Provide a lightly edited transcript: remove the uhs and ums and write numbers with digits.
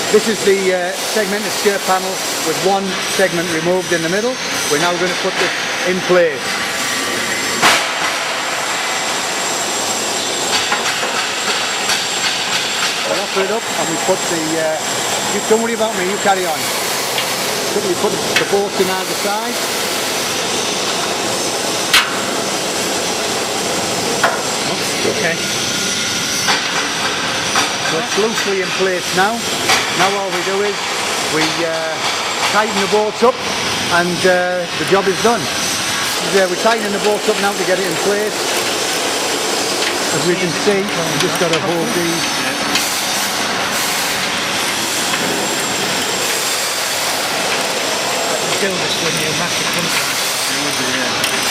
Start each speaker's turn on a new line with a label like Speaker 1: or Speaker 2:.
Speaker 1: This is the segmented skirt panel with one segment removed in the middle. We're now going to put this in place. We offer it up and we put the... don't worry about me, you carry on. So we put the bolts in either side.
Speaker 2: Okay.
Speaker 1: So it's loosely in place now. Now all we do is we tighten the bolts up and the job is done. We're tightening the bolts up now to get it in place. As we can see, we just got to hold these.
Speaker 2: Build this with pneumatic, wouldn't it?